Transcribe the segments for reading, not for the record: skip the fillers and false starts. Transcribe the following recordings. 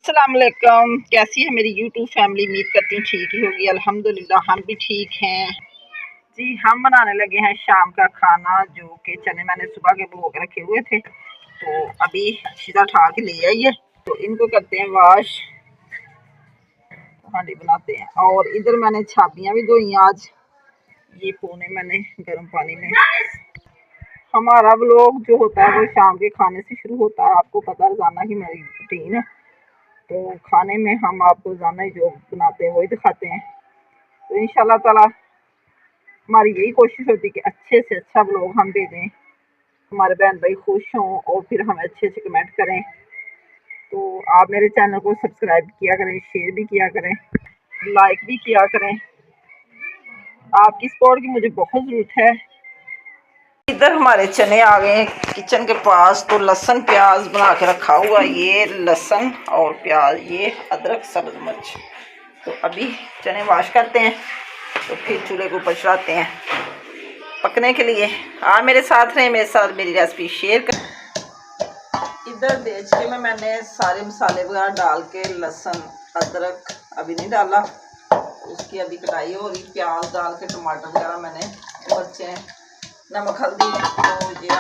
अस्सलाम वालेकुम। कैसी है मेरी यूट्यूब फैमिली? उम्मीद करती हूँ ठीक ही होगी। अल्हम्दुलिल्लाह हम भी ठीक हैं जी। हम बनाने लगे हैं शाम का खाना, जो कि चने मैंने सुबह के भिगो के रखे हुए थे, तो अभी शीरा उठा के ले आई है, तो इनको करते हैं वॉश, हांडी बनाते हैं। और इधर मैंने छाबियाँ भी धोई हैं आज, ये पोने मैंने गर्म पानी में। हमारा व्लॉग जो होता है वो शाम के खाने से शुरू होता है। आपको पता है रोजाना की मेरी रूटीन है, तो खाने में हम आपको रोजाना जो बनाते हैं वही दिखाते हैं। तो इंशाल्लाह ताला हमारी यही कोशिश होती है कि अच्छे से अच्छा व्लॉग हम भेजें, हमारे बहन भाई खुश हों और फिर हमें अच्छे अच्छे कमेंट करें। तो आप मेरे चैनल को सब्सक्राइब किया करें, शेयर भी किया करें, लाइक भी किया करें। आपकी सपोर्ट की मुझे बहुत ज़रूरत है। इधर हमारे चने आ गए हैं किचन के पास, तो लहसुन प्याज बना के रखा हुआ, ये लहसुन और प्याज, ये अदरक, सब्ज मिर्च। तो अभी चने वॉश करते हैं, तो फिर चूल्हे के ऊपर चढ़ाते हैं पकने के लिए। आप मेरे साथ रहें, मेरे साथ मेरी रेसिपी शेयर कर। इधर देचके में मैंने सारे मसाले वगैरह डाल के, लहसुन अदरक अभी नहीं डाला, उसकी अभी कटाई हो रही। प्याज डाल के, टमाटर वगैरह मैंने, मिर्चें, नमक, हल्दी, तो ये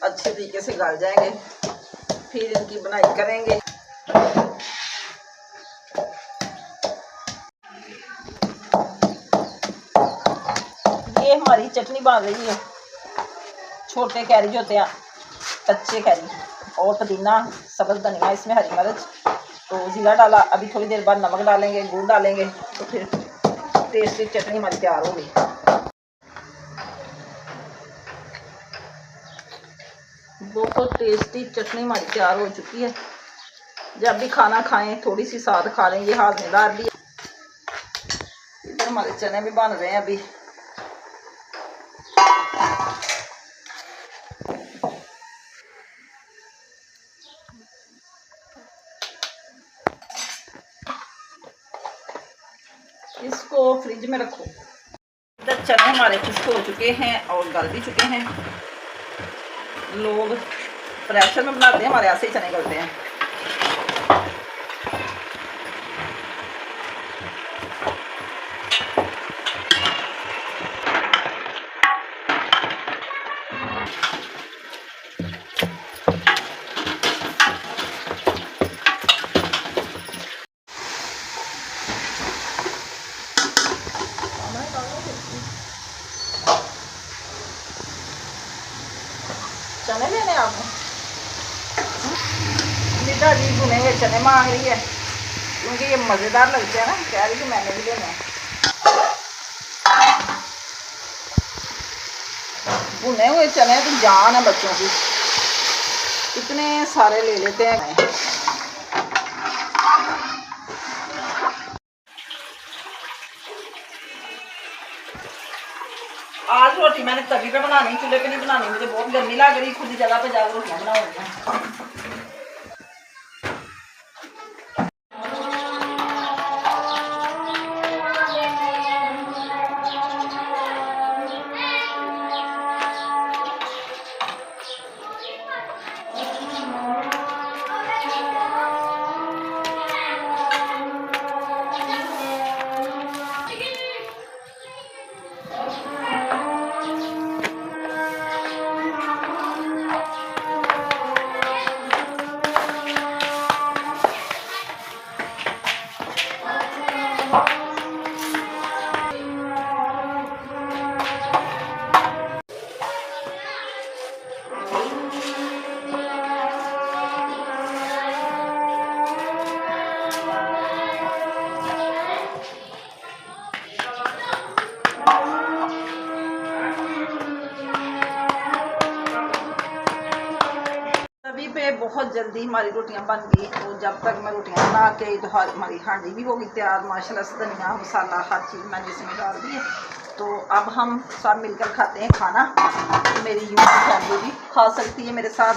अच्छे तरीके से गल जाएंगे, फिर इनकी बनाई करेंगे। ये हमारी चटनी बन रही है, छोटे कैरेज होते हैं, कच्चे कैरेज, और पुदीना, सब्ज़ धनिया, इसमें हरी मिर्च, तो जीरा डाला। अभी थोड़ी देर बाद नमक डालेंगे, गुड़ डालेंगे, तो फिर टेस्टी चटनी हमारी तैयार हो गई। बहुत टेस्टी चटनी हमारी तैयार हो चुकी है। जब भी खाना खाएं थोड़ी सी साथ खा लें, ये हाजमेदार भी है। इधर हमारे चने भी बन रहे हैं अभी। इसको फ्रिज में रखो। इधर चने हमारे खुश्क हो चुके हैं और गल भी चुके हैं। लोग प्रेशर में बनाते हैं, हमारे ऐसे ही चने गलते हैं। चने लेने आपने? बेटा जी भुने हुए चने मांग रही है, क्योंकि ये मज़ेदार लगते हैं ना, कह रही है मैंने भी लेने हैं। भुने हुए चने तो जान है बच्चों की, इतने सारे ले लेते हैं। आज रोटी मैंने तवी पे बनानी, चूल्हे पे नहीं बनानी, मुझे बहुत गर्मी लग रही, खुद जगह पे जाकर रोटियां बनाऊंगी। पे बहुत जल्दी हमारी रोटियां बन गई। तो जब तक मैं रोटियां बना के, तो हमारी हांडी भी होगी तैयार माशाल्लाह से। धनिया, मसाला, हर चीज़ मैंने इसमें डाल दी है। तो अब हम सब मिलकर खाते हैं खाना। मेरी यूट्यूब फैमिली भी खा सकती है मेरे साथ।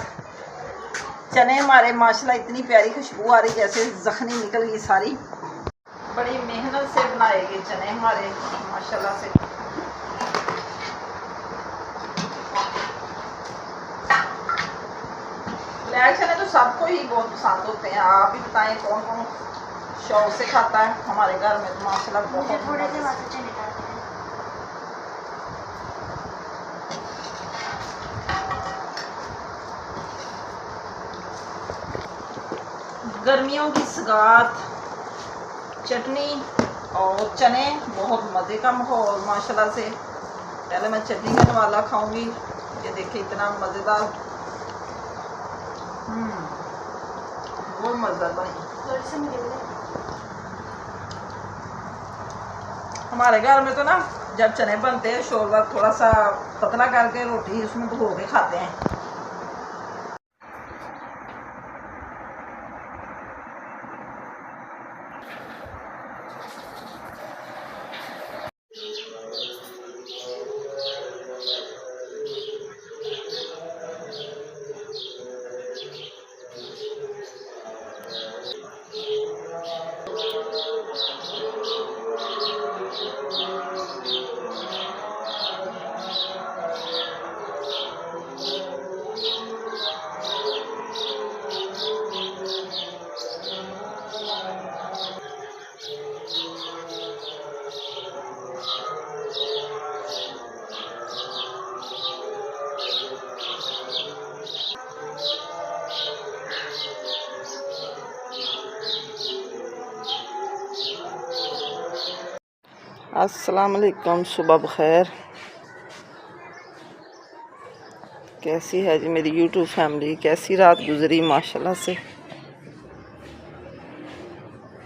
चने हमारे माशाल्लाह इतनी प्यारी खुशबू आ रही, जैसे जखनी निकल गई सारी। बड़ी मेहनत से बनाए गए चने हमारे माशाल्लाह से। ब्लैक चने तो सबको ही बहुत पसंद होते हैं। आप ही बताएं कौन कौन शौक से खाता है। हमारे घर में तो माशाल्लाह बहुत थोड़े से वाले चने डालते हैं। गर्मियों की सगात, चटनी और चने, बहुत मज़े का माहौल माशाल्लाह से। पहले मैं चटनी का नवाला खाऊंगी। ये देखिए इतना मज़ेदार, बहुत मज़ेदार बनी। हमारे घर में तो ना जब चने बनते हैं शोरबा थोड़ा सा पतला करके रोटी उसमें भिगो के खाते हैं। अस्सलाम वालेकुम, सुबह बखैर। कैसी है जी मेरी यूट्यूब फैमिली, कैसी रात गुजरी माशाल्लाह से।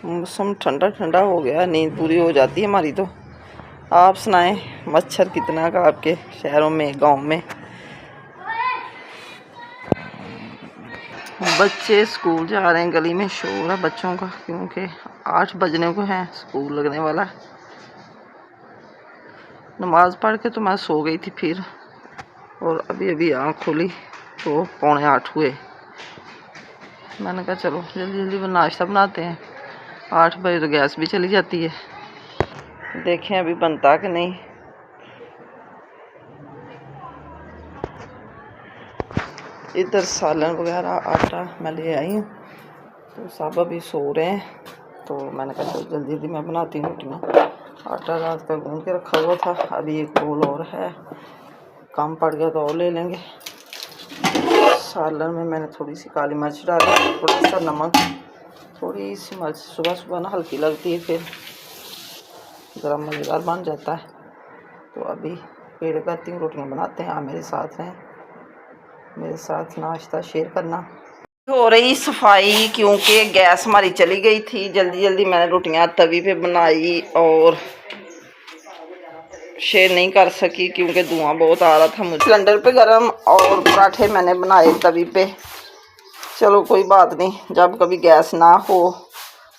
मौसम ठंडा ठंडा हो गया, नींद पूरी हो जाती है हमारी। तो आप सुनाएं मच्छर कितना का आपके शहरों में, गांव में। बच्चे स्कूल जा रहे हैं, गली में शोर है बच्चों का क्योंकि 8 बजने को है, स्कूल लगने वाला। नमाज़ पढ़ के तो मैं सो गई थी फिर, और अभी अभी आँख खोली तो 7:45 हुए। मैंने कहा चलो जल्दी जल्दी नाश्ता बनाते हैं। 8 बजे तो गैस भी चली जाती है। देखें अभी बनता कि नहीं। इधर सालन वगैरह आटा मैं ले आई हूँ, तो सब अभी सो रहे हैं। तो मैंने कहा चलो जल्दी जल्दी मैं बनाती हूँ रोटियाँ। आटा रात का गूंद के रखा हुआ था, अभी एक बोल और है, कम पड़ गया तो और ले लेंगे। सालन में मैंने थोड़ी सी काली मिर्च डाली, थोड़ा सा नमक, थोड़ी सी मिर्च। सुबह सुबह ना हल्की लगती है, फिर ज़रा मज़ेदार बन जाता है। तो अभी पेड़ करती हूँ, रोटियाँ बनाते हैं। आप मेरे साथ हैं, मेरे साथ नाश्ता शेयर करना। हो रही सफाई क्योंकि गैस हमारी चली गई थी। जल्दी जल्दी मैंने रोटियां तवी पे बनाई और शेयर नहीं कर सकी क्योंकि धुआं बहुत आ रहा था मुझे। सिलेंडर पे गरम और पराठे मैंने बनाए तवी पे। चलो कोई बात नहीं, जब कभी गैस ना हो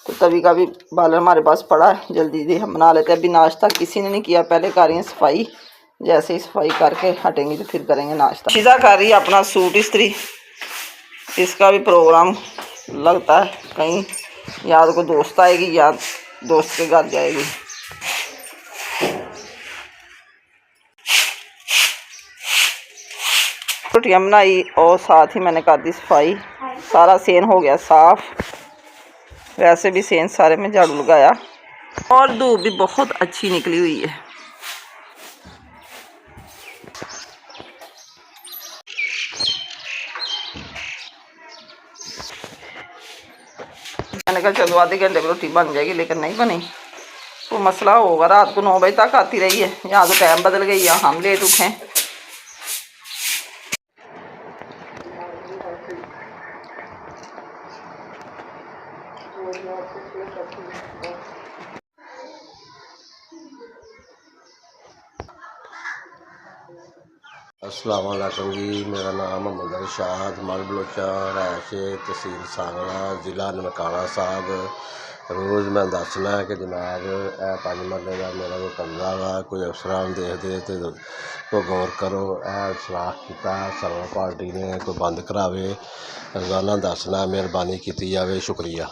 तो तवी का भी बालन हमारे पास पड़ा है, जल्दी जल्दी हम बना लेते हैं। अभी नाश्ता किसी ने नहीं किया, पहले कर रही हैं सफाई। जैसे ही सफाई करके हटेंगे तो फिर करेंगे नाश्ता। शिजा कर रही है अपना सूट इस्त्री, इसका भी प्रोग्राम लगता है कहीं, या तो कोई दोस्त आएगी या दोस्त के घर जाएगी। रोटियाँ बनाई और साथ ही मैंने कर दी सफाई। सारा सेन हो गया साफ, वैसे भी सेन सारे में झाड़ू लगाया। और धूप भी बहुत अच्छी निकली हुई है। मैंने कहा चलो आधे घंटे में रोटी बन जाएगी, लेकिन नहीं बनी। तो मसला होगा, रात को 9 बजे तक आती रही है। यहाँ तो टाइम बदल गई, यहाँ हम लेट उठे। अस्सलाम वालेकुम जी, मेरा नाम मोहम्मद इरशाद मल बलोचा, रहायश तहसील सांगला, ज़िला ननकाना साहब। रोज़ मैं दसना है कि जनाब यह 5 मरले का मेरा कोई कमरा वा, कोई अफसरान देखते तो कोई गौर करो। सलाह किया सर्वर पार्टी ने कोई बंद करावे, रोज़ाना दसना, मेहरबानी की जाए, शुक्रिया।